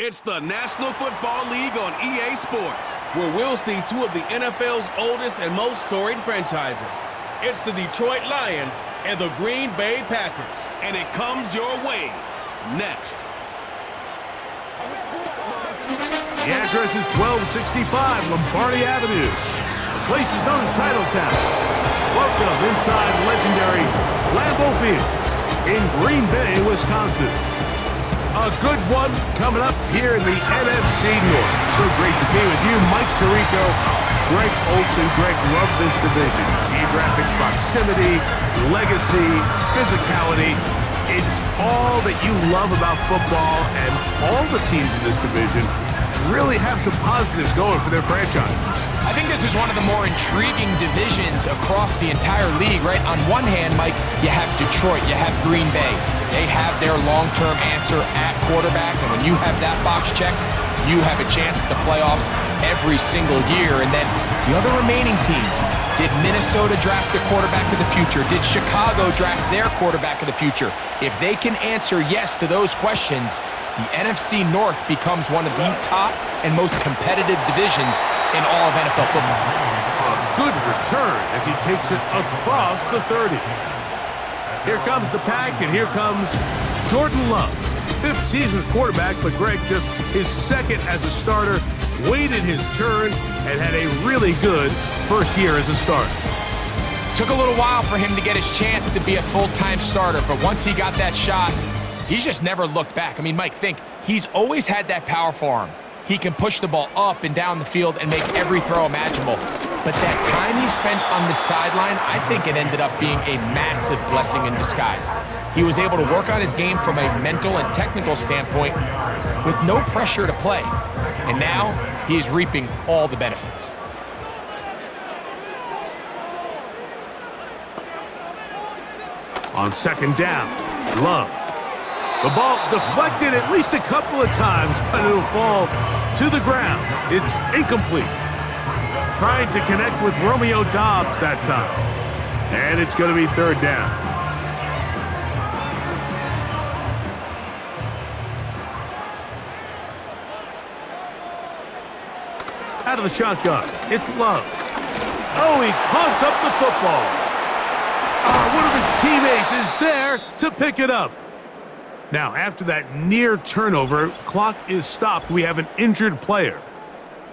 It's the National Football League on EA Sports, where we'll see two of the NFL's oldest and most storied franchises. It's the Detroit Lions and the Green Bay Packers, and it comes your way next. The address is 1265 Lombardi Avenue. The place is known as Titletown. Welcome inside legendary Lambeau Field in Green Bay, Wisconsin. A good one coming up here in the NFC North. So great to be with you, Mike Tirico, Greg Olsen. Greg, love this division. Geographic proximity, legacy, physicality. It's all that you love about football, and all the teams in this division really have some positives going for their franchise. I think this is one of the more intriguing divisions across the entire league, right? On one hand, Mike, you have Detroit, you have Green Bay. They have their long-term answer at quarterback, and when you have that box checked, you have a chance at the playoffs every single year. And then the other remaining teams, did Minnesota draft the quarterback of the future? Did Chicago draft their quarterback of the future? If they can answer yes to those questions, the NFC North becomes one of the top and most competitive divisions in all of NFL football. A good return as he takes it across the 30. Here comes the pack, and here comes Jordan Love. Fifth season quarterback, but Greg just his second as a starter, waited his turn, and had a really good first year as a starter. Took a little while for him to get his chance to be a full-time starter, but once he got that shot, he's just never looked back. I mean, Mike, think, he's always had that powerful arm. He can push the ball up and down the field and make every throw imaginable. But that time he spent on the sideline, I think it ended up being a massive blessing in disguise. He was able to work on his game from a mental and technical standpoint with no pressure to play. And now he is reaping all the benefits. On second down, Love. The ball deflected at least a couple of times, but it'll fall to the ground. It's incomplete. Trying to connect with Romeo Doubs that time. And it's going to be third down. Out of the shotgun, it's Love. Oh, he coughs up the football. One of his teammates is there to pick it up. Now, after that near turnover, clock is stopped. We have an injured player.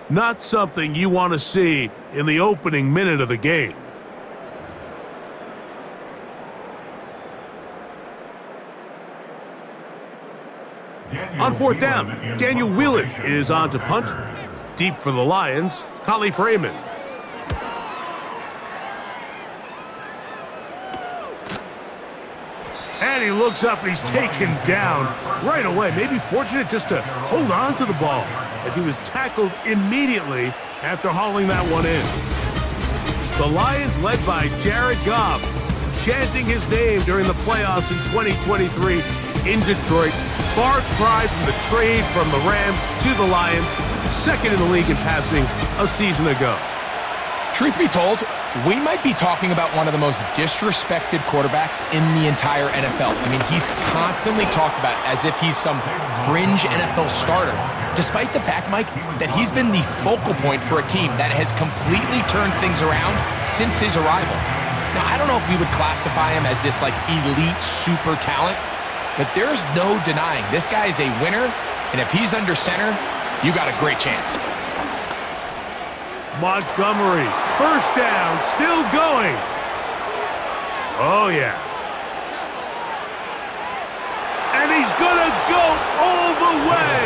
Not something you want to see in the opening minute of the game. On fourth down, Daniel Whelan is on to punt. Deep for the Lions, Khalif Raymond. And he looks up and he's taken down right away. Maybe fortunate just to hold on to the ball as he was tackled immediately after hauling that one in. The Lions led by Jared Goff, chanting his name during the playoffs in 2023 in Detroit. Far cry from the trade from the Rams to the Lions, second in the league in passing a season ago. Truth be told, we might be talking about one of the most disrespected quarterbacks in the entire NFL. I mean, he's constantly talked about as if he's some fringe NFL starter, despite the fact, Mike, that he's been the focal point for a team that has completely turned things around since his arrival. Now, I don't know if we would classify him as this, like, elite super talent, but there's no denying this guy is a winner, and if he's under center, you got a great chance. Montgomery, first down, still going. Oh, yeah. And he's going to go all the way.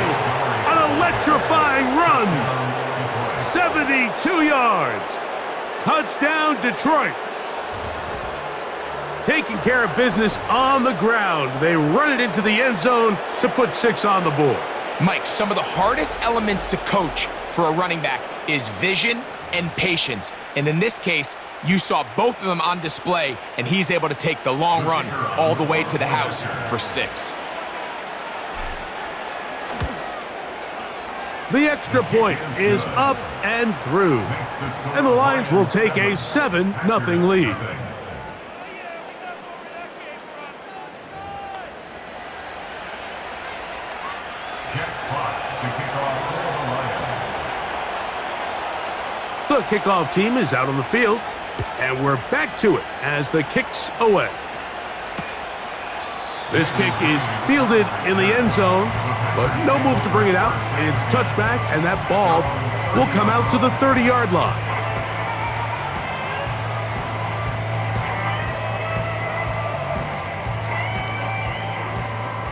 An electrifying run. 72 yards. Touchdown, Detroit. Taking care of business on the ground. They run it into the end zone to put 6 on the board. Mike, some of the hardest elements to coach for a running back is vision and patience. And in this case, you saw both of them on display, and he's able to take the long run all the way to the house for 6. The extra point is up and through. And the Lions will take a 7-0 lead. The kickoff team is out on the field, and we're back to it as the kick's away. This kick is fielded in the end zone, but no move to bring it out. It's touchback, and that ball will come out to the 30-yard line.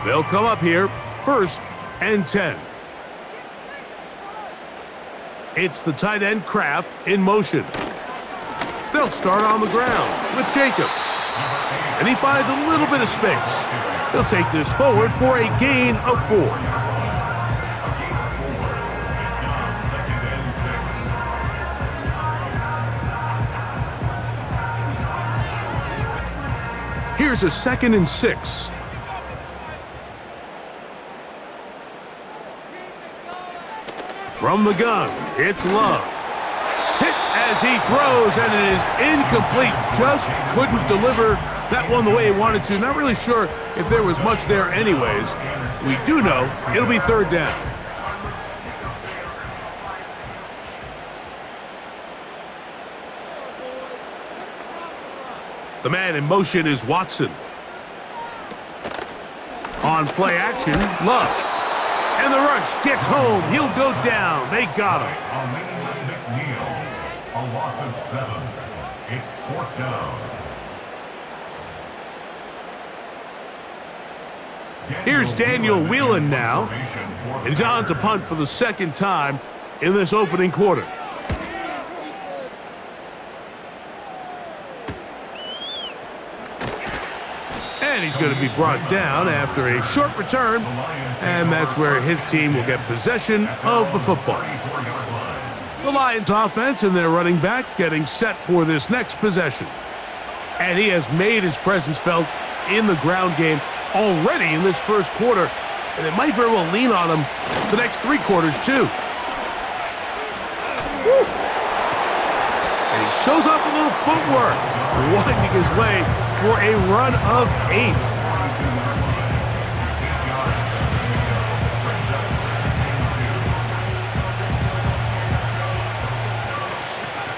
They'll come up here, 1st and 10. It's the tight end Kraft in motion. They'll start on the ground with Jacobs. And he finds a little bit of space. He'll take this forward for a gain of 4. Here's a 2nd and 6. From the gun, it's Love. Hit as he throws, and it is incomplete. Just couldn't deliver that one the way he wanted to. Not really sure if there was much there anyways. We do know it'll be 3rd down. The man in motion is Watson. On play action, Love. And the rush gets home. He'll go down. They got him. McNeil, a loss of 7. It's 4th down. Here's Daniel Whelan now. And he's on to punt for the 2nd time in this opening quarter. And he's going to be brought down after a short return. And that's where his team will get possession of the football. The Lions offense and their running back getting set for this next possession. And he has made his presence felt in the ground game already in this 1st quarter. And it might very well lean on him the next 3 quarters too. Woo. And he shows off a little footwork, winding his way for a run of 8.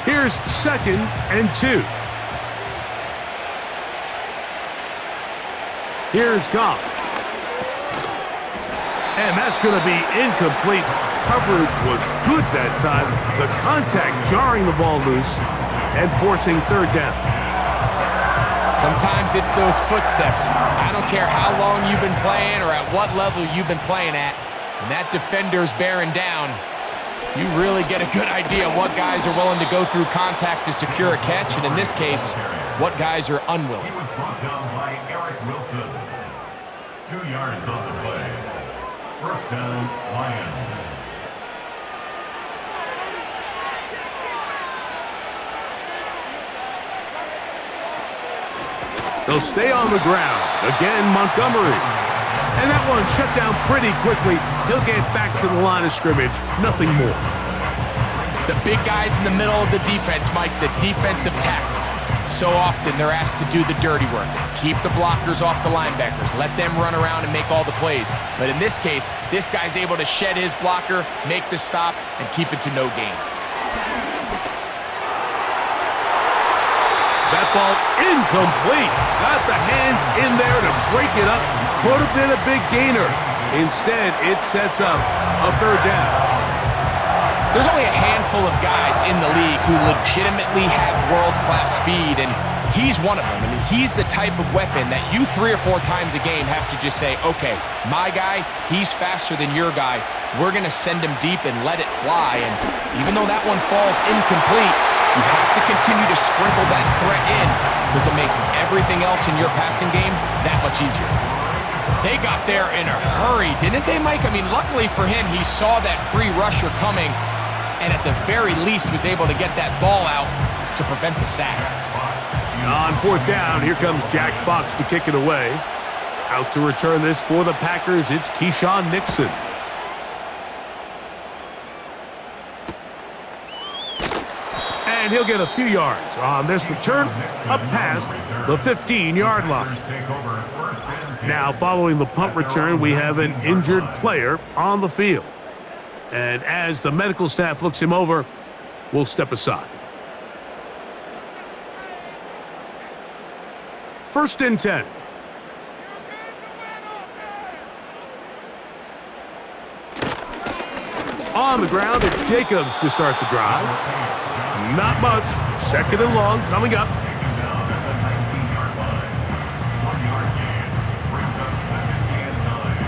Here's 2nd and 2. Here's Goff. And that's going to be incomplete. Coverage was good that time. The contact jarring the ball loose and forcing 3rd down. Sometimes it's those footsteps. I don't care how long you've been playing or at what level you've been playing at. When that defender's bearing down, you really get a good idea what guys are willing to go through contact to secure a catch, and in this case, what guys are unwilling. He was brought down by Eric Wilson. 2 yards on the play. 1st down, Lions. They'll stay on the ground. Again, Montgomery. And that one shut down pretty quickly. He'll get back to the line of scrimmage. Nothing more. The big guys in the middle of the defense, Mike, the defensive tackles. So often they're asked to do the dirty work. Keep the blockers off the linebackers. Let them run around and make all the plays. But in this case, this guy's able to shed his blocker, make the stop, and keep it to no gain. That ball incomplete. Got the hands in there to break it up. Could have been a big gainer. Instead, it sets up a 3rd down. There's only a handful of guys in the league who legitimately have world-class speed, and he's one of them. I mean, he's the type of weapon that you 3 or 4 times a game have to just say, okay, my guy, he's faster than your guy. We're going to send him deep and let it fly. And even though that one falls incomplete, you have to continue to sprinkle that threat in because it makes everything else in your passing game that much easier. They got there in a hurry, didn't they, Mike? I mean, luckily for him, he saw that free rusher coming and at the very least was able to get that ball out to prevent the sack. On 4th down, here comes Jack Fox to kick it away. Out to return this for the Packers, it's Keyshawn Nixon. And he'll get a few yards on this return up past the 15-yard line. Now, following the punt return, we have an injured player on the field. And as the medical staff looks him over, we'll step aside. 1st and 10. On the ground, it's Jacobs to start the drive. Not much. 2nd and long coming up. Taken down at the 19-yard line. 1-yard gain. Brings up 2nd and 9.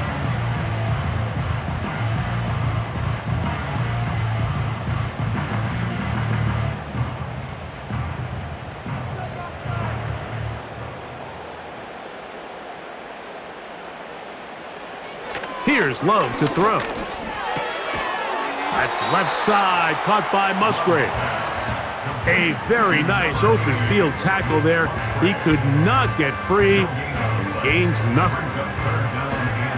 Here's Love to throw. That's left side, caught by Musgrave. A very nice open field tackle there. He could not get free and gains nothing.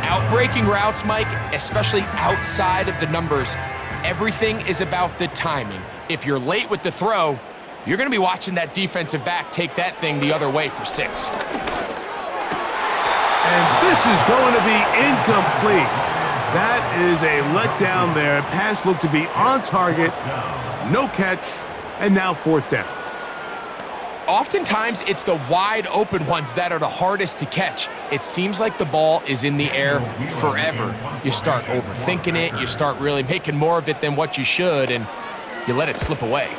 Outbreaking routes, Mike, especially outside of the numbers, everything is about the timing. If you're late with the throw, you're going to be watching that defensive back take that thing the other way for 6. And this is going to be incomplete. That is a letdown there. Pass looked to be on target. No catch. And now 4th down. Oftentimes, it's the wide open ones that are the hardest to catch. It seems like the ball is in the air forever. You start overthinking it. You start really making more of it than what you should, and you let it slip away.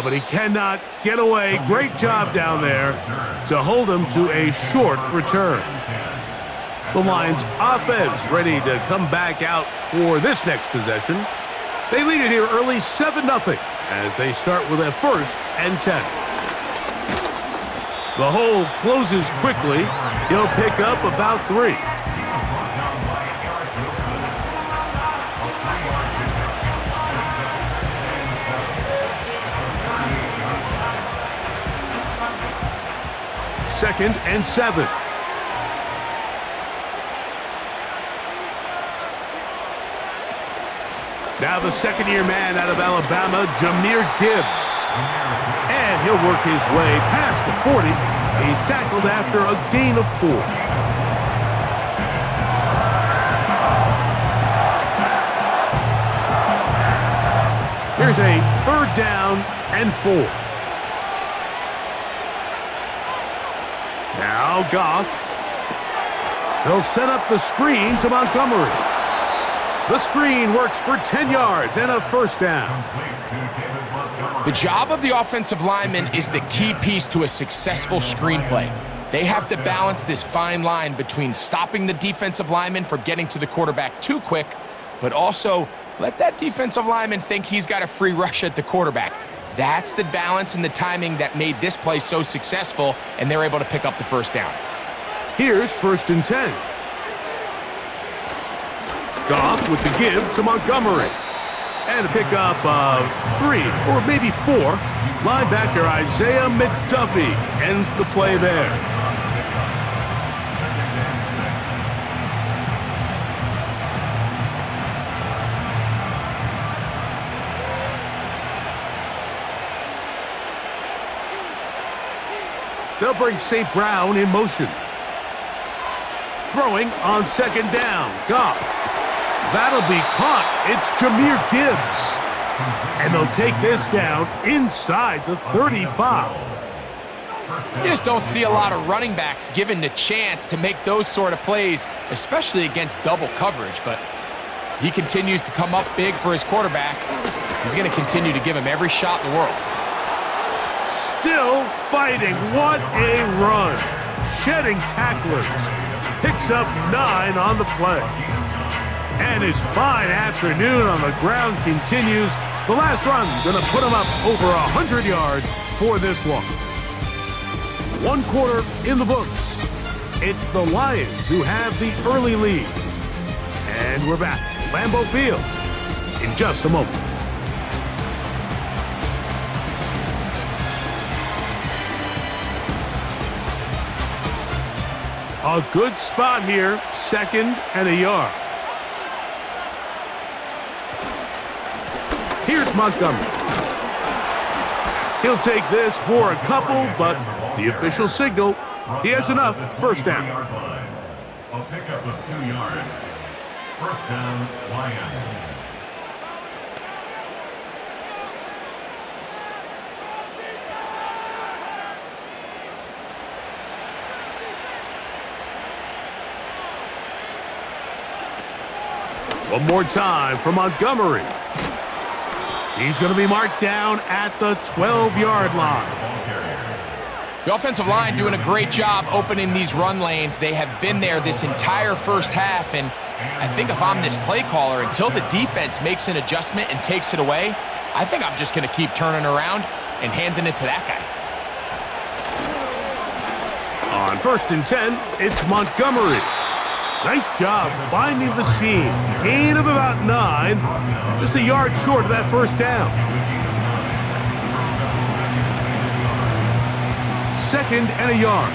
But he cannot get away. Great job down there to hold him to a short return. The Lions offense ready to come back out for this next possession. They lead it here early 7-0 as they start with a 1st and 10. The hole closes quickly. He'll pick up about 3. Second and 7. Now the second-year man out of Alabama, Jahmyr Gibbs. And he'll work his way past the 40. He's tackled after a gain of 4. Here's a 3rd down and 4. Now Goff. They'll set up the screen to Montgomery. The screen works for 10 yards and a 1st down. The job of the offensive lineman is the key piece to a successful screenplay. They have to balance this fine line between stopping the defensive lineman from getting to the quarterback too quick, but also let that defensive lineman think he's got a free rush at the quarterback. That's the balance and the timing that made this play so successful, and they're able to pick up the 1st down. Here's 1st and 10. Goff with the give to Montgomery. And a pickup of 3 or maybe 4. Linebacker Isaiah McDuffie ends the play there. They'll bring St. Brown in motion. Throwing on 2nd down. Goff. That'll be caught. It's Jahmyr Gibbs. And they'll take this down inside the 35. You just don't see a lot of running backs given the chance to make those sort of plays, especially against double coverage. But he continues to come up big for his quarterback. He's going to continue to give him every shot in the world. Still fighting. What a run. Shedding tacklers. Picks up 9 on the play. And his fine afternoon on the ground continues. The last run going to put him up over 100 yards for this one. 1 quarter in the books. It's the Lions who have the early lead. And we're back at Lambeau Field in just a moment. A good spot here, 2nd and a yard. Here's Montgomery. He'll take this for a couple, but the official signal He has enough. First down. A pickup of 2 yards. First down, Lions. One more time for Montgomery. He's going to be marked down at the 12-yard line. The offensive line doing a great job opening these run lanes. They have been there this entire first half, and I think if I'm this play caller, until the defense makes an adjustment and takes it away, I think I'm just going to keep turning around and handing it to that guy. On 1st and 10, it's Montgomery. Nice job finding the seam. Gain of about 9. Just a yard short of that first down. 2nd and a yard.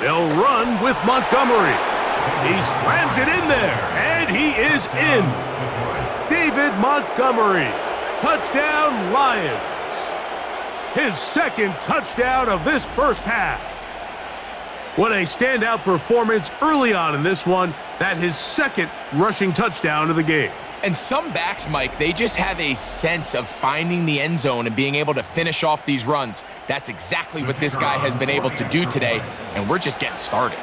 They'll run with Montgomery. He slams it in there, and he is in. David Montgomery. Touchdown, Lions. His 2nd touchdown of this first half. What a standout performance early on in this one. That his 2nd rushing touchdown of the game. And some backs, Mike, they just have a sense of finding the end zone and being able to finish off these runs. That's exactly what this guy has been able to do today, and we're just getting started.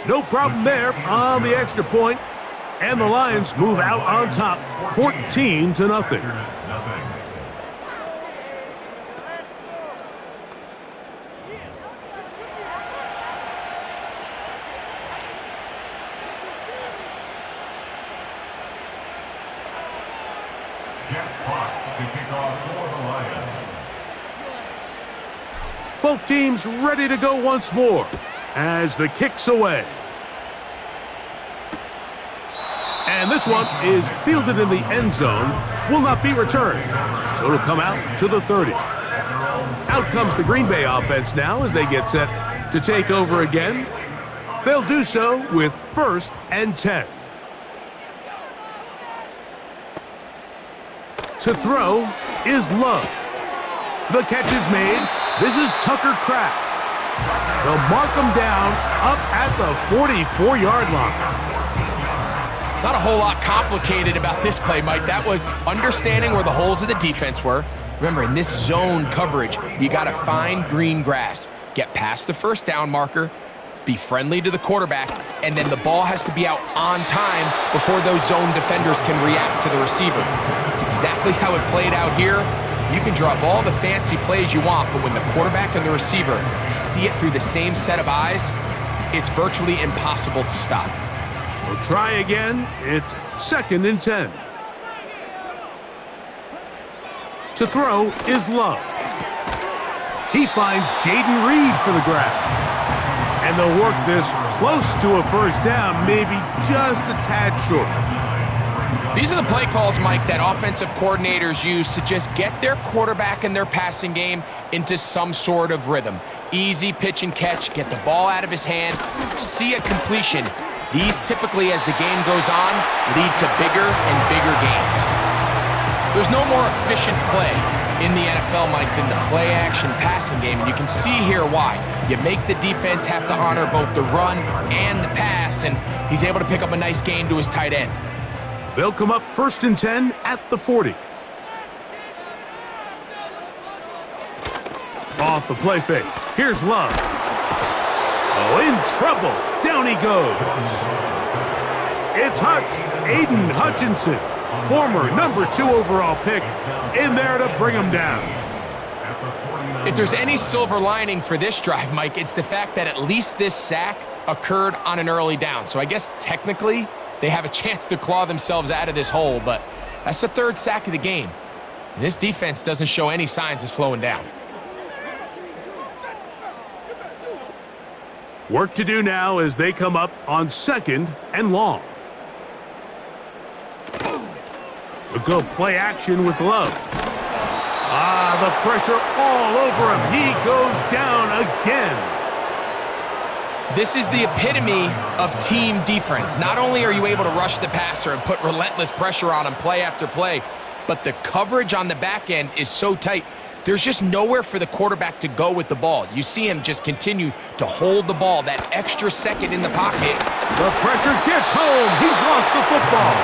No problem there on the extra point. And the Lions move out on top, 14-0. Jeff Fox to kick off for the Lions. Both teams ready to go once more as the kick's away. And this one is fielded in the end zone, will not be returned. So it'll come out to the 30. Out comes the Green Bay offense now as they get set to take over again. They'll do so with 1st and 10. To throw is Love. The catch is made. This is Tucker Kraft. They'll mark him down up at the 44-yard line. Not a whole lot complicated about this play, Mike. That was understanding where the holes of the defense were. Remember, in this zone coverage, you got to find green grass, get past the first down marker, be friendly to the quarterback, and then the ball has to be out on time before those zone defenders can react to the receiver. That's exactly how it played out here. You can draw up all the fancy plays you want, but when the quarterback and the receiver see it through the same set of eyes, it's virtually impossible to stop. We'll try again. It's 2nd and 10. To throw is Love. He finds Jaden Reed for the grab. And they'll work this close to a first down, maybe just a tad short. These are the play calls, Mike, that offensive coordinators use to just get their quarterback and their passing game into some sort of rhythm. Easy pitch and catch, get the ball out of his hand, see a completion. These typically, as the game goes on, lead to bigger and bigger gains. There's no more efficient play in the NFL, Mike, than the play-action passing game, and you can see here why. You make the defense have to honor both the run and the pass, and he's able to pick up a nice gain to his tight end. They'll come up 1st and 10 at the 40. Off the play fake. Here's Love. Oh, in trouble. Down he goes. It's Hutch. Aiden Hutchinson, former number 2 overall pick, in there to bring him down. If there's any silver lining for this drive, Mike, it's the fact that at least this sack occurred on an early down. So I guess technically they have a chance to claw themselves out of this hole, but that's the 3rd sack of the game. And this defense doesn't show any signs of slowing down. Work to do now as they come up on 2nd and long. We'll go play action with Love. The pressure all over him. He goes down again. This is the epitome of team defense. Not only are you able to rush the passer and put relentless pressure on him play after play, but the coverage on the back end is so tight. There's just nowhere for the quarterback to go with the ball. You see him just continue to hold the ball, that extra second in the pocket. The pressure gets home. He's lost the football.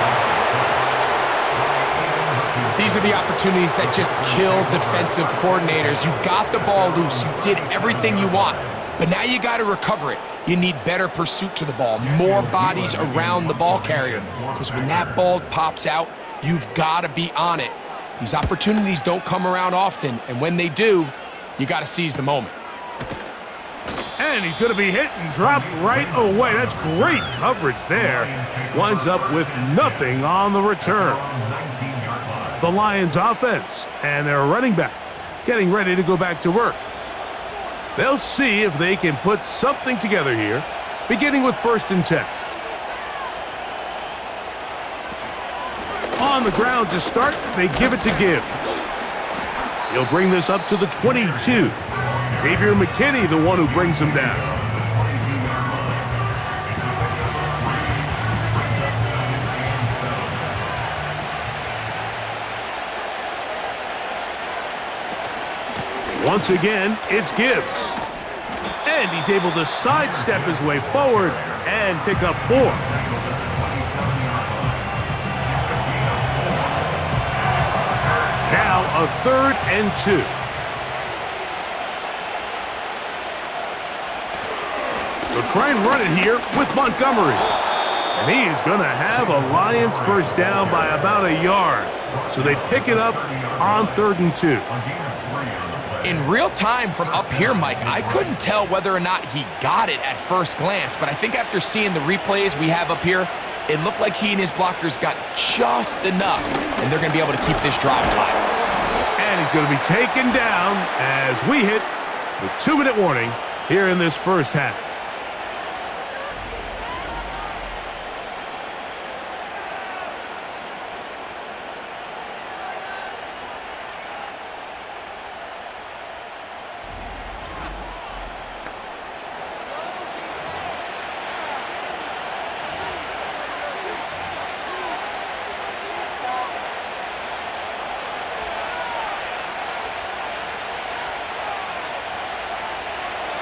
These are the opportunities that just kill defensive coordinators. You got the ball loose. You did everything you want, but now you got to recover it. You need better pursuit to the ball, more bodies around the ball carrier, because when that ball pops out, you've got to be on it. These opportunities don't come around often, and when they do, you got to seize the moment. And he's going to be hit and dropped right away. That's great coverage there. Winds up with nothing on the return. The Lions offense and their running back getting ready to go back to work. They'll see if they can put something together here, beginning with 1st and 10. On the ground to start, they give it to Gibbs. He'll bring this up to the 22. Xavier McKinney, the one who brings him down. Once again, it's Gibbs. And he's able to sidestep his way forward and pick up 4. Now a 3rd and 2. They'll try and run it here with Montgomery. And he is going to have a Lions first down by about a yard. So they pick it up on 3rd and 2. In real time from up here, Mike, I couldn't tell whether or not he got it at first glance, but I think after seeing the replays we have up here, it looked like he and his blockers got just enough, and they're going to be able to keep this drive alive. And he's going to be taken down as we hit the 2-minute warning here in this first half.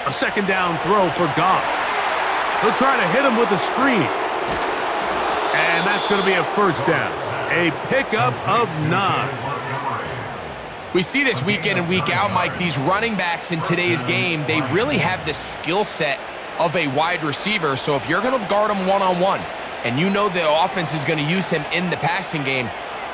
A 2nd down throw for Goff. He'll try to hit him with a screen. And that's going to be a 1st down. A pickup of 9. We see this week in and week out, Mike. These running backs in today's game, they really have the skill set of a wide receiver. So if you're going to guard him one-on-one, and you know the offense is going to use him in the passing game,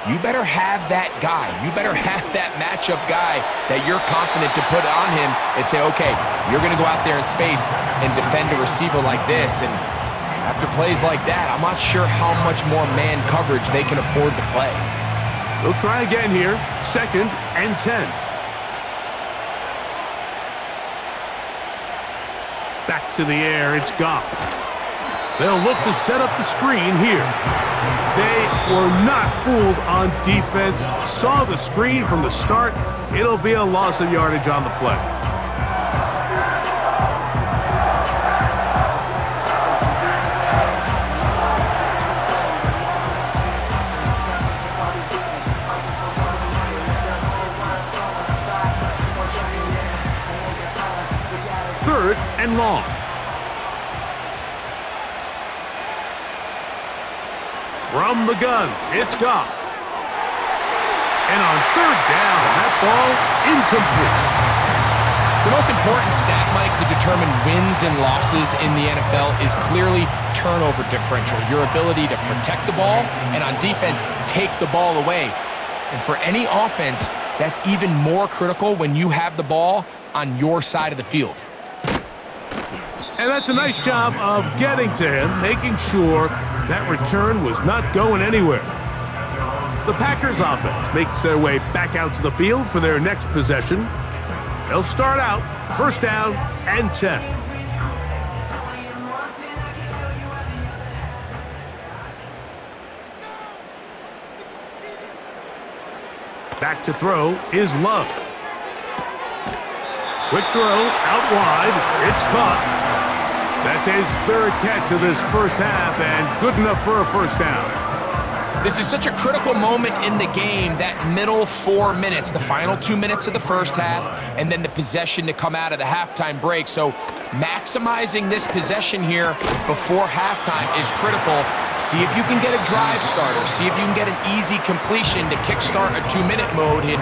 you better have that guy. You better have that matchup guy that you're confident to put on him and say, okay, you're going to go out there in space and defend a receiver like this. And after plays like that, I'm not sure how much more man coverage they can afford to play. They'll try again here. 2nd and 10. Back to the air, it's Goff. They'll look to set up the screen here. They were not fooled on defense. Saw the screen from the start. It'll be a loss of yardage on the play. Third and long. From the gun, it's Goff. And on 3rd down, that ball incomplete. The most important stat, Mike, to determine wins and losses in the NFL is clearly turnover differential, your ability to protect the ball, and on defense, take the ball away. And for any offense, that's even more critical when you have the ball on your side of the field. And that's a nice job of getting to him, making sure that return was not going anywhere. The Packers offense makes their way back out to the field for their next possession. They'll start out 1st down and 10. Back to throw is Love. Quick throw out wide. It's caught. That's his third catch of this first half and good enough for a first down. This is such a critical moment in the game, that middle 4 minutes, the final 2 minutes of the first half, and then the possession to come out of the halftime break. So maximizing this possession here before halftime is critical. See if you can get a drive starter. See if you can get an easy completion to kickstart a 2-minute mode. And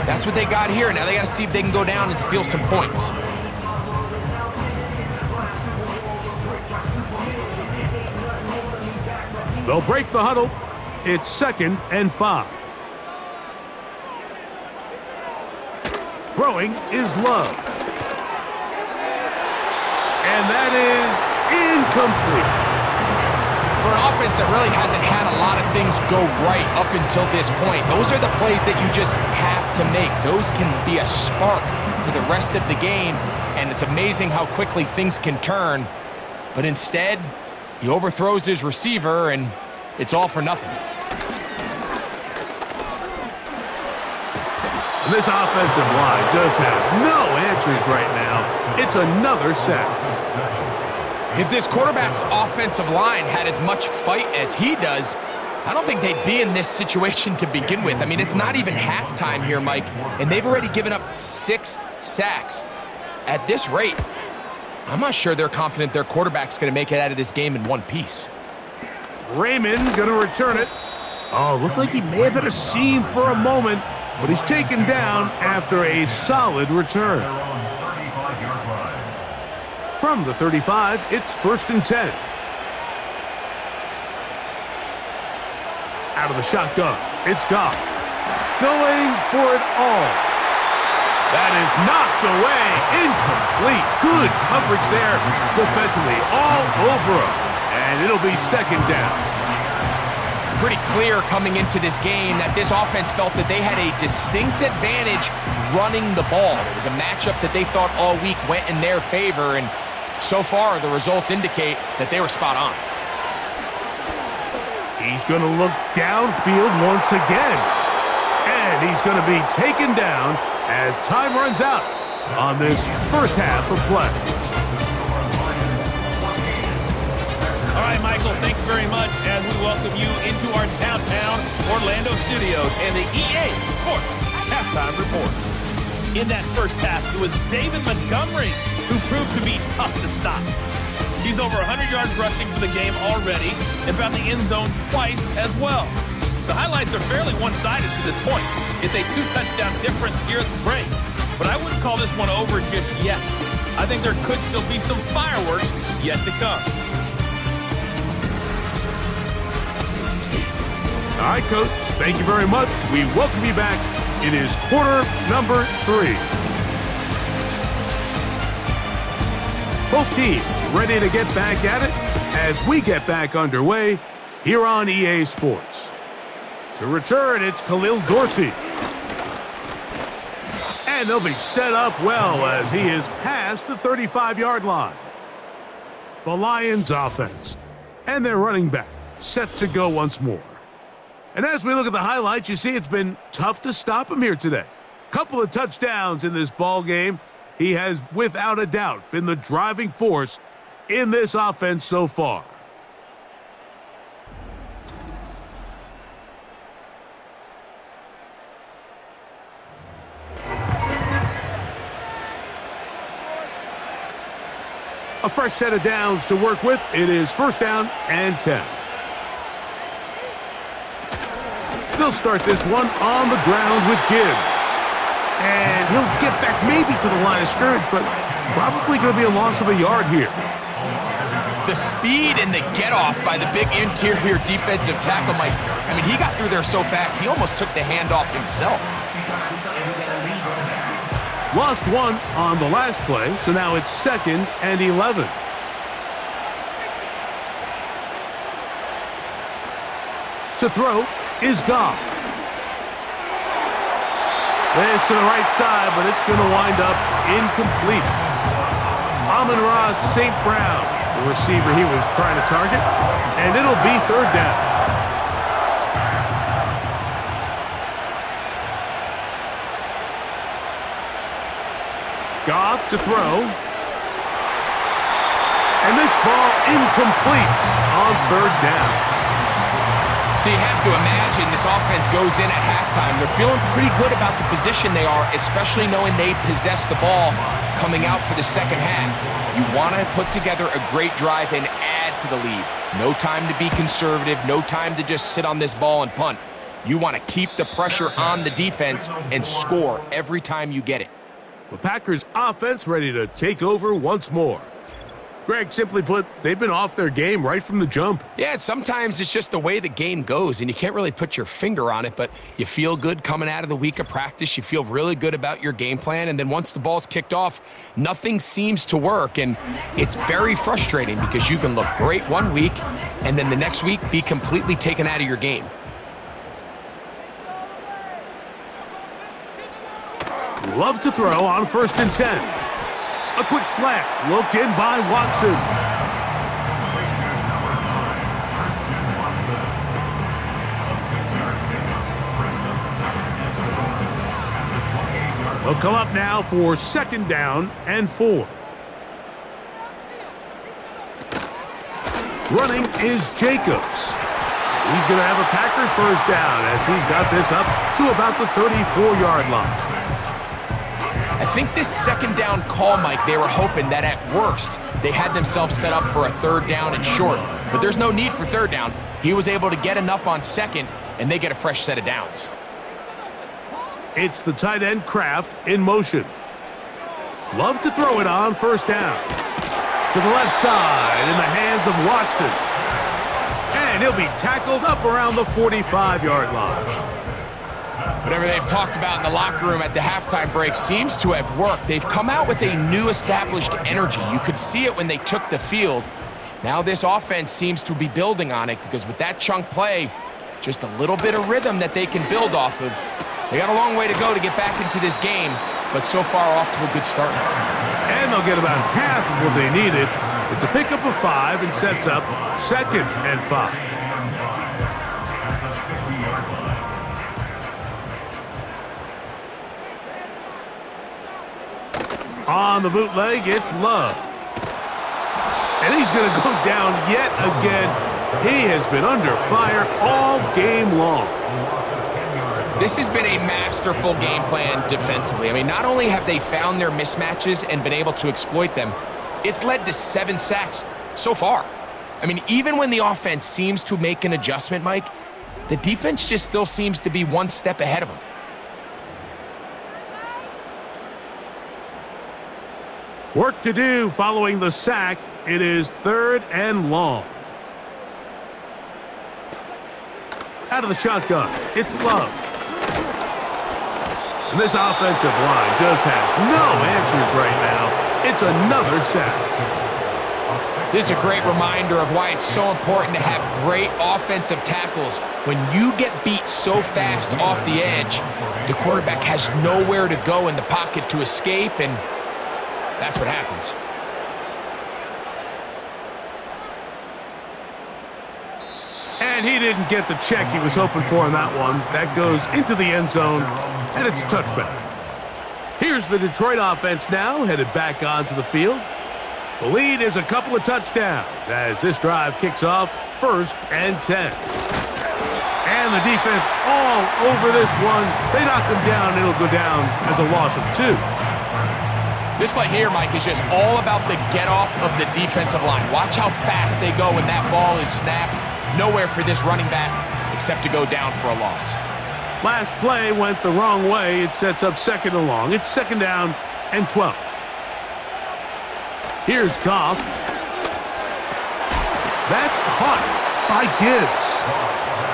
that's what they got here. Now they got to see if they can go down and steal some points. They'll break the huddle. It's 2nd and 5. Throwing is Love. And that is incomplete. For an offense that really hasn't had a lot of things go right up until this point, those are the plays that you just have to make. Those can be a spark for the rest of the game, and it's amazing how quickly things can turn. But instead, he overthrows his receiver, and it's all for nothing. And this offensive line just has no answers right now. It's another sack. If this quarterback's offensive line had as much fight as he does, I don't think they'd be in this situation to begin with. I mean, it's not even halftime here, Mike, and they've already given up 6 sacks. At this rate, I'm not sure they're confident their quarterback's going to make it out of this game in one piece. Raymond going to return it. Oh, looked like he may have hit a seam for a moment, but he's taken down after a solid return. From the 35, it's 1st and 10. Out of the shotgun, it's Goff. Going for it all. That is knocked away. Incomplete. Good coverage there defensively. All over him. And it'll be 2nd down. Pretty clear coming into this game that this offense felt that they had a distinct advantage running the ball. It was a matchup that they thought all week went in their favor, and so far the results indicate that they were spot on. He's going to look downfield once again. And he's going to be taken down as time runs out on this first half of play. All right, Michael, thanks very much as we welcome you into our downtown Orlando studios and the EA Sports Halftime Report. In that first half, it was David Montgomery who proved to be tough to stop. He's over 100 yards rushing for the game already and found the end zone twice as well. The highlights are fairly one-sided to this point. It's a 2-touchdown difference here at the break, but I wouldn't call this one over just yet. I think there could still be some fireworks yet to come. All right, Coach, thank you very much. We welcome you back. It is quarter number 3. Both teams ready to get back at it as we get back underway here on EA Sports. To return, it's Khalil Dorsey. And they'll be set up well as he is past the 35-yard line. The Lions offense and their running back set to go once more. And as we look at the highlights, you see it's been tough to stop him here today. Couple of touchdowns in this ball game. He has, without a doubt, been the driving force in this offense so far. A fresh set of downs to work with. It is 1st down and 10. They'll start this one on the ground with Gibbs. And he'll get back maybe to the line of scrimmage, but probably going to be a loss of a yard here. The speed and the get-off by the big interior defensive tackle, Mike. I mean, he got through there so fast, he almost took the handoff himself. Lost one on the last play, so now it's 2nd and 11. To throw is Goff. This to the right side, but it's going to wind up incomplete. Amon-Ra St. Brown, the receiver he was trying to target, and it'll be 3rd down. Goff to throw. And ball incomplete on third down. So you have to imagine this offense goes in at halftime. They're feeling pretty good about the position they are, especially knowing they possess the ball coming out for the second half. You want to put together a great drive and add to the lead. No time to be conservative, no time to just sit on this ball and punt. You want to keep the pressure on the defense and score every time you get it. The Packers offense ready to take over once more. Greg, simply put, they've been off their game right from the jump. Yeah, and sometimes it's just the way the game goes, and you can't really put your finger on it, but you feel good coming out of the week of practice. You feel really good about your game plan, and then once the ball's kicked off, nothing seems to work, and it's very frustrating because you can look great one week, and then the next week be completely taken out of your game. Love to throw on 1st and 10. A quick slant, looked in by Watson. They'll come up now for 2nd down and 4. Running is Jacobs. He's going to have a Packers 1st down as he's got this up to about the 34-yard line. I think this 2nd down call, Mike, they were hoping that at worst they had themselves set up for a 3rd down and short. But there's no need for 3rd down. He was able to get enough on 2nd, and they get a fresh set of downs. It's the tight end Kraft in motion. Love to throw it on 1st down. To the left side in the hands of Watson. And he'll be tackled up around the 45-yard line. Whatever they've talked about in the locker room at the halftime break seems to have worked. They've come out with a new established energy. You could see it when they took the field. Now this offense seems to be building on it because with that chunk play, just a little bit of rhythm that they can build off of. They got a long way to go to get back into this game, but so far off to a good start. And they'll get about half of what they needed. It's a pickup of 5 and sets up 2nd and 5. On the bootleg, it's Love. And he's going to go down yet again. He has been under fire all game long. This has been a masterful game plan defensively. I mean, not only have they found their mismatches and been able to exploit them, it's led to 7 sacks so far. I mean, even when the offense seems to make an adjustment, Mike, the defense just still seems to be one step ahead of them. Work to do following the sack. It is 3rd and long. Out of the shotgun, it's Love. And this offensive line just has no answers right now. It's another sack. This is a great reminder of why it's so important to have great offensive tackles. When you get beat so fast off the edge, the quarterback has nowhere to go in the pocket to escape, and that's what happens. And he didn't get the check he was hoping for on that one. That goes into the end zone, and it's a touchback. Here's the Detroit offense now, headed back onto the field. The lead is a couple of touchdowns as this drive kicks off 1st and 10. And the defense all over this one. They knock him down, and it'll go down as a loss of 2. This play here, Mike, is just all about the get-off of the defensive line. Watch how fast they go when that ball is snapped. Nowhere for this running back except to go down for a loss. Last play went the wrong way. It sets up 2nd and long. It's 2nd down and 12. Here's Goff. That's caught by Gibbs.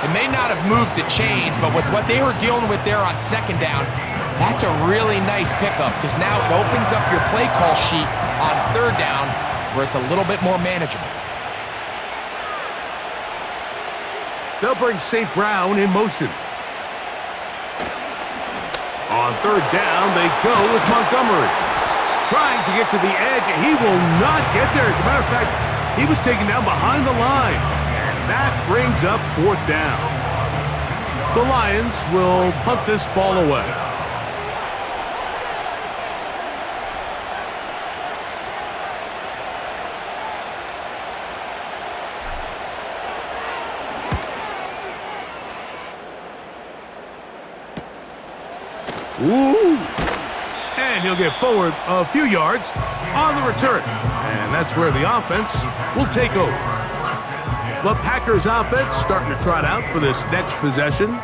It may not have moved the chains, but with what they were dealing with there on 2nd down, that's a really nice pickup because now it opens up your play call sheet on 3rd down where it's a little bit more manageable. They'll bring St. Brown in motion. On 3rd down, they go with Montgomery. Trying to get to the edge. He will not get there. As a matter of fact, he was taken down behind the line. And that brings up 4th down. The Lions will punt this ball away. Ooh. And he'll get forward a few yards on the return. And that's where the offense will take over. The Packers offense starting to trot out for this next possession.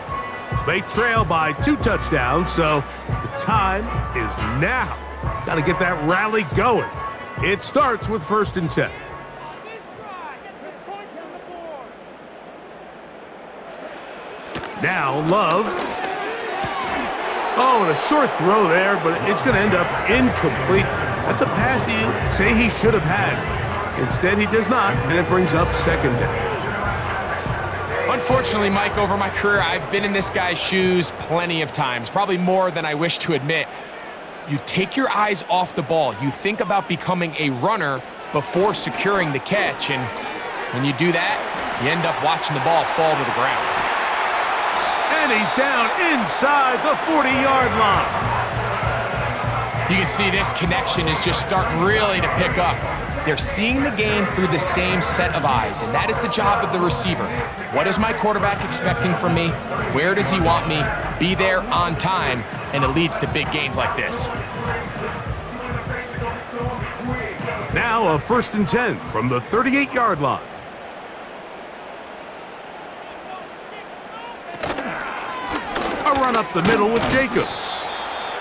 They trail by 2 touchdowns, so the time is now. Got to get that rally going. It starts with 1st and 10. Now Love. Oh, and a short throw there, but it's going to end up incomplete. That's a pass you say he should have had. Instead, he does not, and it brings up 2nd down. Unfortunately, Mike, over my career, I've been in this guy's shoes plenty of times, probably more than I wish to admit. You take your eyes off the ball. You think about becoming a runner before securing the catch, and when you do that, you end up watching the ball fall to the ground. And he's down inside the 40-yard line. You can see this connection is just starting really to pick up. They're seeing the game through the same set of eyes, and that is the job of the receiver. What is my quarterback expecting from me? Where does he want me? Be there on time, and it leads to big gains like this. Now a 1st and 10 from the 38-yard line. A run up the middle with Jacobs.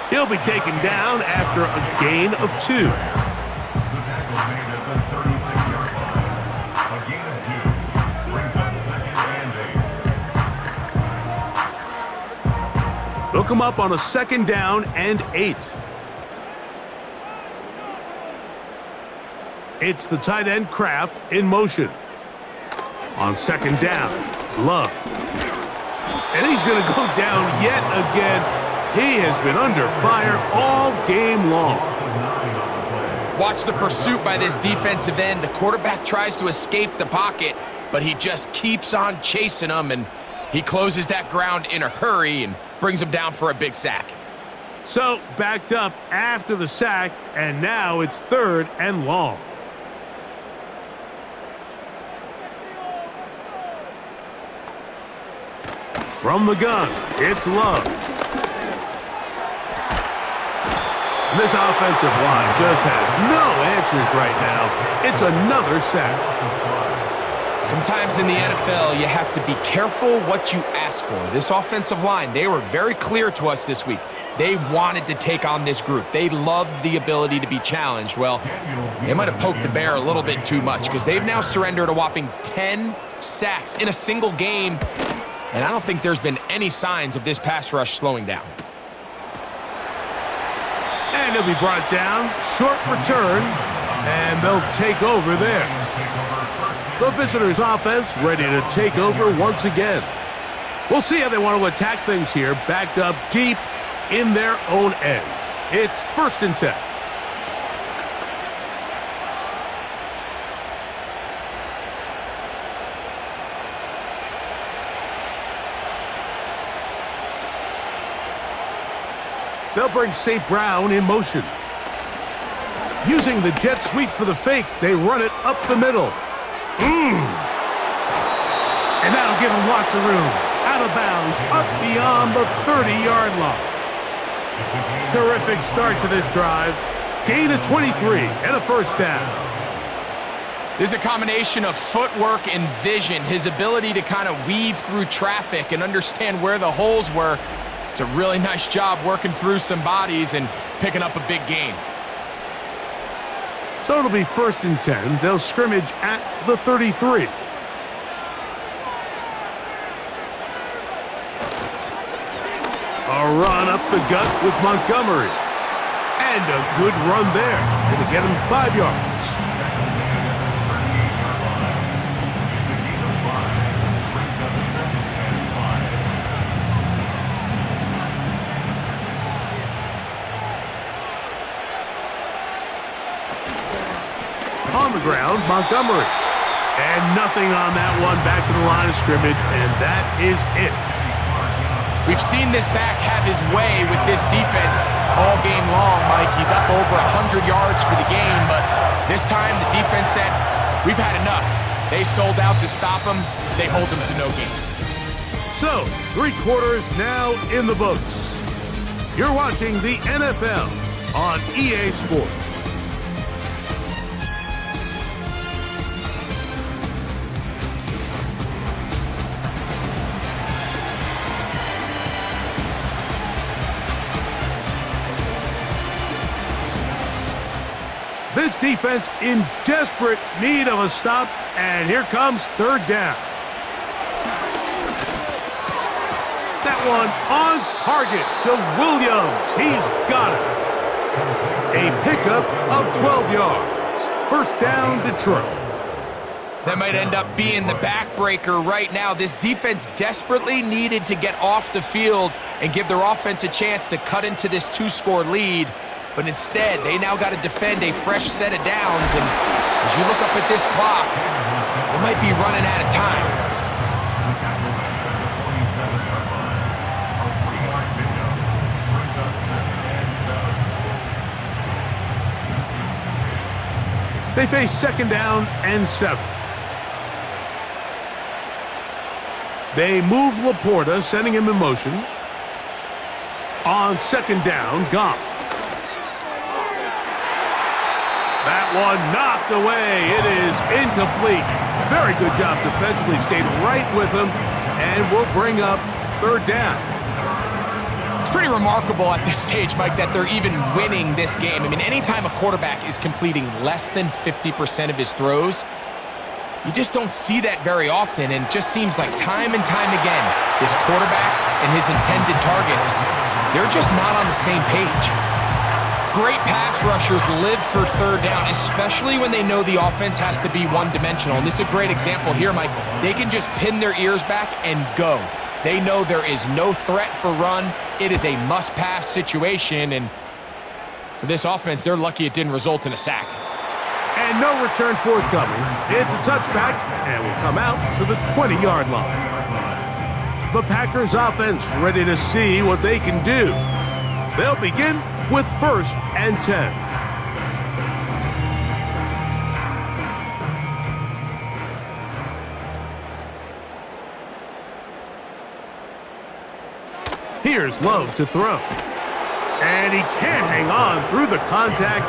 He'll be taken down after a gain of 2. They'll come up on a 2nd down and 8. It's the tight end Kraft in motion. On 2nd down, Love. And he's going to go down yet again. He has been under fire all game long. Watch the pursuit by this defensive end. The quarterback tries to escape the pocket, but he just keeps on chasing him, and he closes that ground in a hurry and brings him down for a big sack. So, backed up after the sack, and now it's 3rd and long. From the gun, it's Love. And this offensive line just has no answers right now. It's another sack. Sometimes in the NFL, you have to be careful what you ask for. This offensive line, they were very clear to us this week. They wanted to take on this group. They loved the ability to be challenged. Well, they might have poked the bear a little bit too much because they've now surrendered a whopping 10 sacks in a single game, and I don't think there's been any signs of this pass rush slowing down. And he'll be brought down, short return, and they'll take over there. The visitors' offense ready to take over once again. We'll see how they want to attack things here, backed up deep in their own end. It's 1st and 10. They'll bring St. Brown in motion. Using the jet sweep for the fake, they run it up the middle. And that'll give him lots of room. Out of bounds, up beyond the 30-yard line. Terrific start to this drive. Gain of 23 and a 1st down. There's a combination of footwork and vision, his ability to kind of weave through traffic and understand where the holes were. It's a really nice job working through some bodies and picking up a big gain. So it'll be 1st and 10. They'll scrimmage at the 33. A run up the gut with Montgomery. And a good run there. Going to get him 5 yards. On the ground, Montgomery. And nothing on that one, back to the line of scrimmage, and that is it. We've seen this back have his way with this defense all game long, Mike. He's up over 100 yards for the game, but this time the defense said, we've had enough. They sold out to stop him. They hold him to no gain. So, 3 quarters now in the books. You're watching the NFL on EA Sports. This defense in desperate need of a stop, and here comes third down. That one on target to Williams. He's got it. A pickup of 12 yards. First down, Detroit. That might end up being the backbreaker right now. This defense desperately needed to get off the field and give their offense a chance to cut into this 2-score lead. But instead, they now got to defend a fresh set of downs. And as you look up at this clock, they might be running out of time. They face second down and 7. They move Laporta, sending him in motion. On second down, Goff. That one knocked away. It is incomplete. Very good job defensively. Stayed right with him and will bring up third down. It's pretty remarkable at this stage, Mike, that they're even winning this game. I mean, anytime a quarterback is completing less than 50% of his throws, you just don't see that very often, and it just seems like time and time again, this quarterback and his intended targets, they're just not on the same page. Great pass rushers live for third down, especially when they know the offense has to be one-dimensional. And this is a great example here, Mike. They can just pin their ears back and go. They know there is no threat for run. It is a must-pass situation, and for this offense, they're lucky it didn't result in a sack. And no return forthcoming. It's a touchback, and will come out to the 20-yard line. The Packers offense ready to see what they can do. They'll begin with 1st and 10. Here's Love to throw. And he can't hang on through the contact.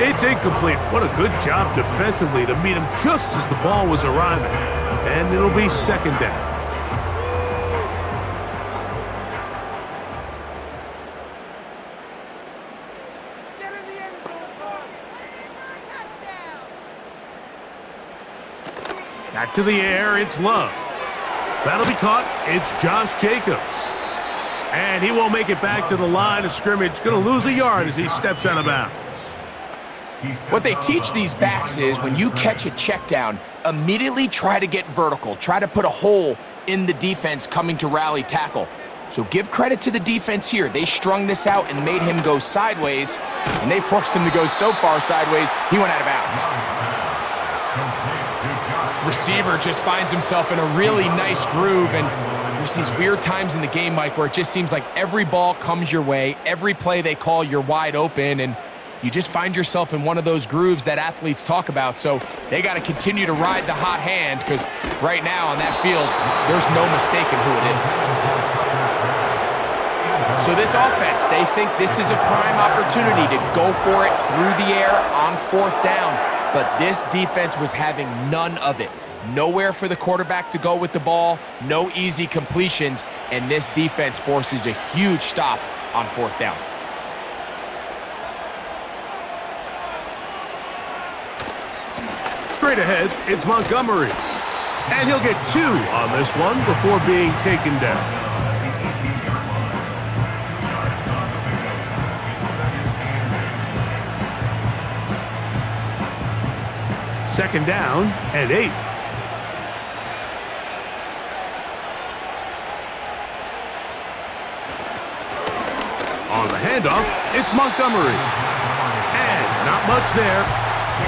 It's incomplete. What a good job defensively to meet him just as the ball was arriving. And it'll be second down. Back to the air, it's Love. That'll be caught. It's Josh Jacobs. And he won't make it back to the line of scrimmage. Going to lose a yard as he steps out of bounds. What they teach these backs is when you catch a check down, immediately try to get vertical. Try to put a hole in the defense coming to rally tackle. So give credit to the defense here. They strung this out and made him go sideways, and they forced him to go so far sideways, he went out of bounds. Receiver just finds himself in a really nice groove, and there's these weird times in the game, Mike, where it just seems like every ball comes your way, every play they call, you're wide open, and you just find yourself in one of those grooves that athletes talk about. So they got to continue to ride the hot hand, because right now on that field, there's no mistaking who it is. So this offense, they think this is a prime opportunity to go for it through the air on 4th down. But this defense was having none of it. Nowhere for the quarterback to go with the ball, no easy completions, and this defense forces a huge stop on 4th down. Straight ahead, it's Montgomery. And he'll get 2 on this one before being taken down. Second down and 8. On the handoff, it's Montgomery. And not much there.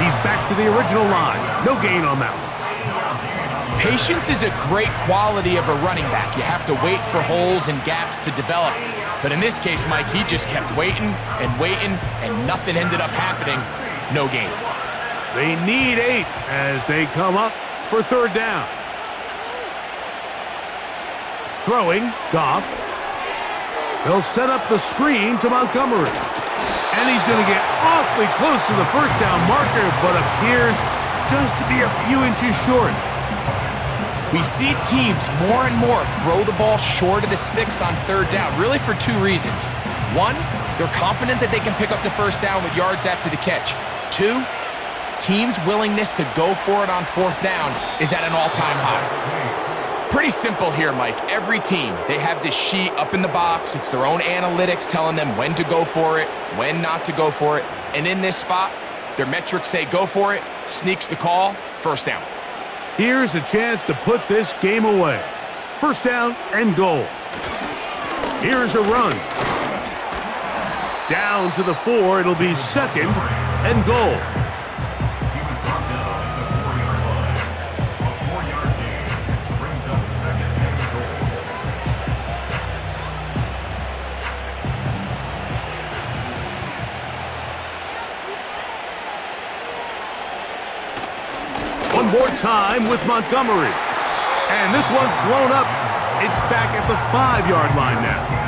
He's back to the original line. No gain on that one. Patience is a great quality of a running back. You have to wait for holes and gaps to develop. But in this case, Mike, he just kept waiting, and nothing ended up happening. No gain. They need 8 as they come up for 3rd down. Throwing, Goff. They'll set up the screen to Montgomery. And he's going to get awfully close to the first down marker, but appears just to be a few inches short. We see teams more and more throw the ball short of the sticks on third down, really for two reasons. One, they're confident that they can pick up the first down with yards after the catch. Two, teams' willingness to go for it on fourth down is at an all-time high. Pretty simple here, Mike. Every team, they have this sheet up in the box. It's their own analytics telling them when to go for it, when not to go for it. And in this spot, their metrics say go for it, sneaks the call, first down. Here's a chance to put this game away. First down and goal. Here's a run. Down to the 4, it'll be second and goal. He was brought down at the 4-yard line. A 4-yard gain brings up second and goal. One more time with Montgomery. And this one's blown up. It's back at the 5-yard line now.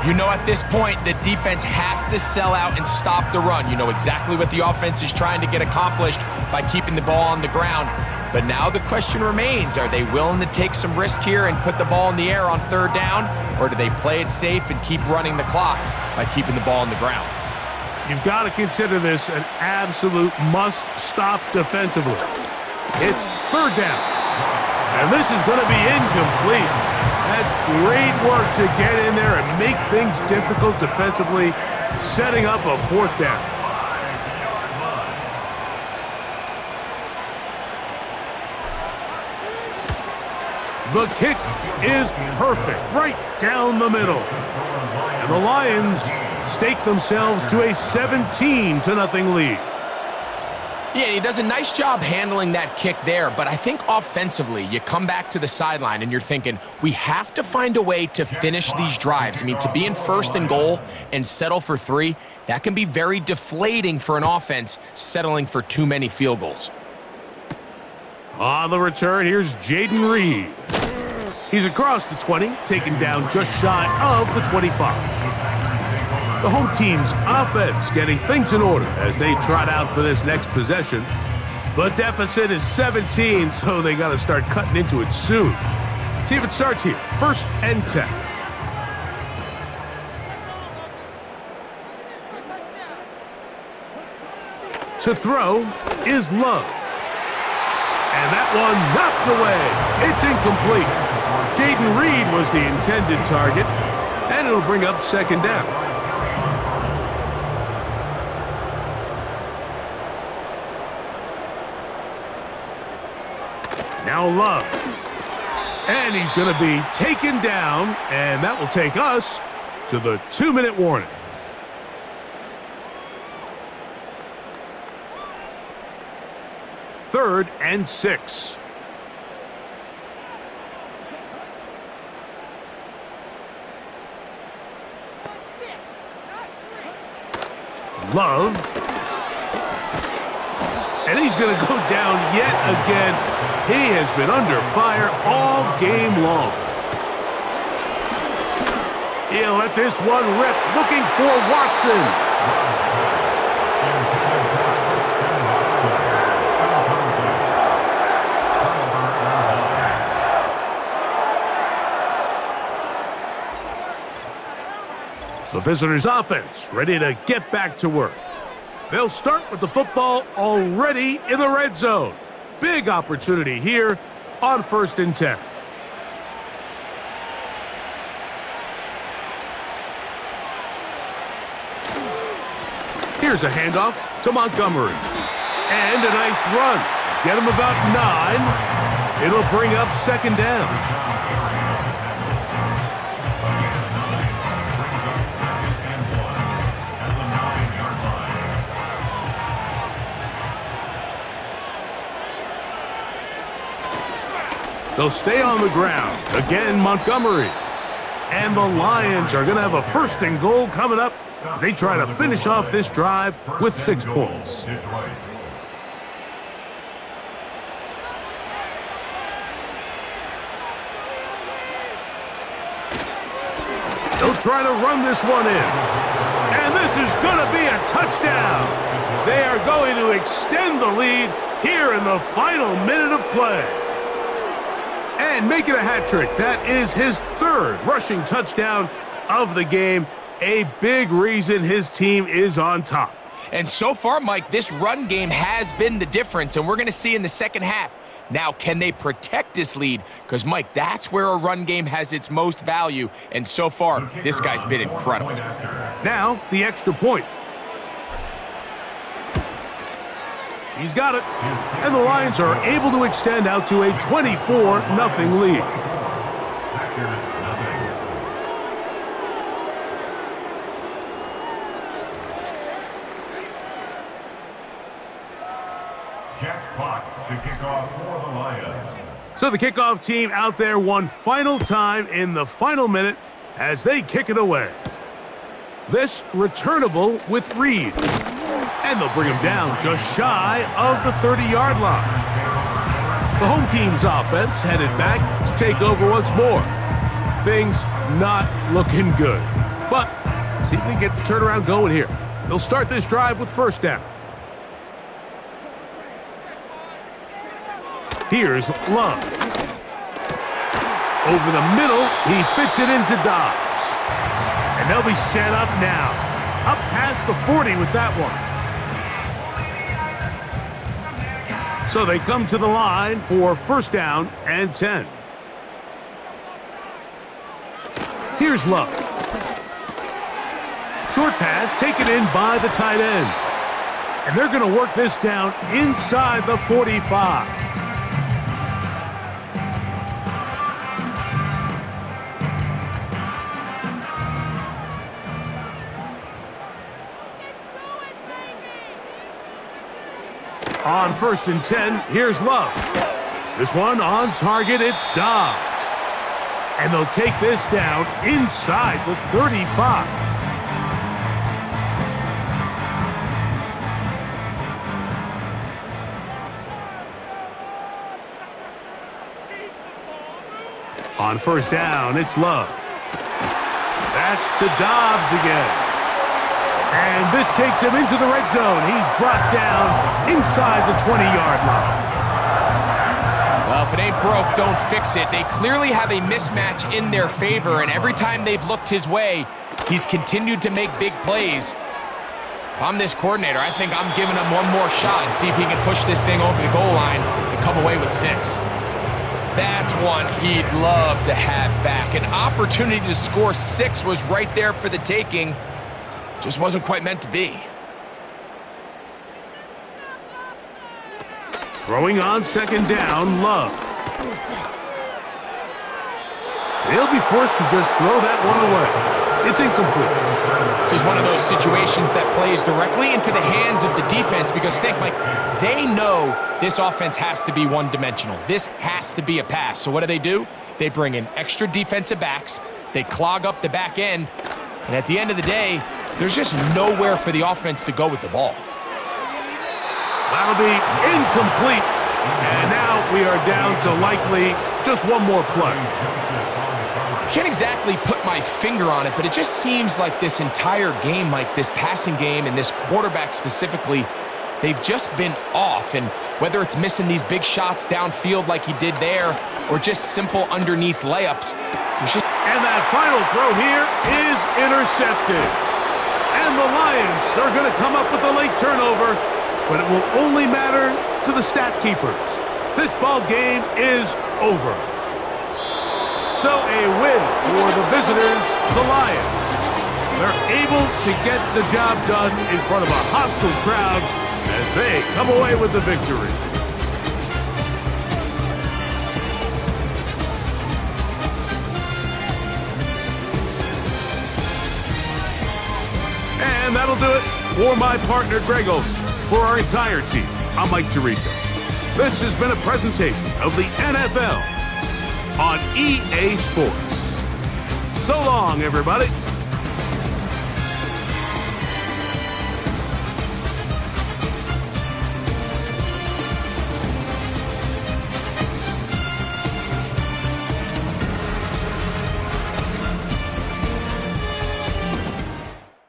You know at this point, the defense has to sell out and stop the run. You know exactly what the offense is trying to get accomplished by keeping the ball on the ground. But now the question remains, are they willing to take some risk here and put the ball in the air on third down? Or do they play it safe and keep running the clock by keeping the ball on the ground? You've got to consider this an absolute must-stop defensively. It's third down. And this is going to be incomplete. That's great work to get in there and make things difficult defensively, setting up a fourth down. The kick is perfect, right down the middle. And the Lions stake themselves to a 17-0 lead. Yeah, he does a nice job handling that kick there, but I think offensively, you come back to the sideline and you're thinking, we have to find a way to finish these drives. I mean, to be in first and goal and settle for 3, that can be very deflating for an offense settling for too many field goals. On the return, here's Jaden Reed. He's across the 20, taken down just shy of the 25. The home team's offense getting things in order as they trot out for this next possession. The deficit is 17, so they got to start cutting into it soon. See if it starts here. First and 10. To throw is Love. And that one knocked away. It's incomplete. Jaden Reed was the intended target, and it'll bring up second down. Now Love. And he's going to be taken down, and that will take us to the 2-minute warning. Third and 6. Love. And he's going to go down yet again. He has been under fire all game long. He'll let this one rip, looking for Watson. The visitors' offense ready to get back to work. They'll start with the football already in the red zone. Big opportunity here on 1st and 10. Here's a handoff to Montgomery. And a nice run. Get him about 9. It'll bring up second down. They'll stay on the ground. Again, Montgomery. And the Lions are going to have a 1st and goal coming up as they try to finish off this drive with 6 points. They'll try to run this one in. And this is going to be a touchdown. They are going to extend the lead here in the final minute of play. And making a hat trick. That is his third rushing touchdown of the game. A big reason his team is on top. And so far, Mike, this run game has been the difference, and we're going to see in the second half. Now, can they protect this lead? Because, Mike, that's where a run game has its most value, and so far, this guy's been incredible. Now, the extra point. He's got it. And the Lions are able to extend out to a 24-0 lead. Jack Fox to kick off for the Lions. So the kickoff team out there one final time in the final minute as they kick it away. This returnable with Reed. And they'll bring him down just shy of the 30-yard line. The home team's offense headed back to take over once more. Things not looking good. But see if they get the turnaround going here. They'll start this drive with first down. Here's Love. Over the middle, he fits it into Dobbs. And they'll be set up now. Up past the 40 with that one. So they come to the line for first down and 10. Here's Love. Short pass taken in by the tight end. And they're going to work this down inside the 45. On first and 10, here's Love. This one on target, it's Dobbs. And they'll take this down inside the 35. On first down, it's Love. That's to Dobbs again. And this takes him into the red zone. He's brought down inside the 20-yard line. Well, if it ain't broke, don't fix it. They clearly have a mismatch in their favor, and every time they've looked his way, he's continued to make big plays. If I'm this coordinator, I think I'm giving him one more shot and see if he can push this thing over the goal line and come away with 6. That's one he'd love to have back. An opportunity to score 6 was right there for the taking. Just wasn't quite meant to be. Throwing on second down, Love. They'll be forced to just throw that one away. It's incomplete. This is one of those situations that plays directly into the hands of the defense because think, Mike, they know this offense has to be one-dimensional. This has to be a pass. So what do? They bring in extra defensive backs. They clog up the back end. And at the end of the day, there's just nowhere for the offense to go with the ball. That'll be incomplete. And now we are down to likely just one more play. I can't exactly put my finger on it, but it just seems like this entire game, like this passing game and this quarterback specifically, they've just been off. And whether it's missing these big shots downfield like he did there or just simple underneath layups, there's just... And that final throw here is intercepted. And the Lions are going to come up with a late turnover, but it will only matter to the stat keepers. This ball game is over. So a win for the visitors, the Lions. They're able to get the job done in front of a hostile crowd as they come away with the victory. And that'll do it for my partner, Greg Olson. For our entire team, I'm Mike Tirico. This has been a presentation of the NFL on EA Sports. So long, everybody.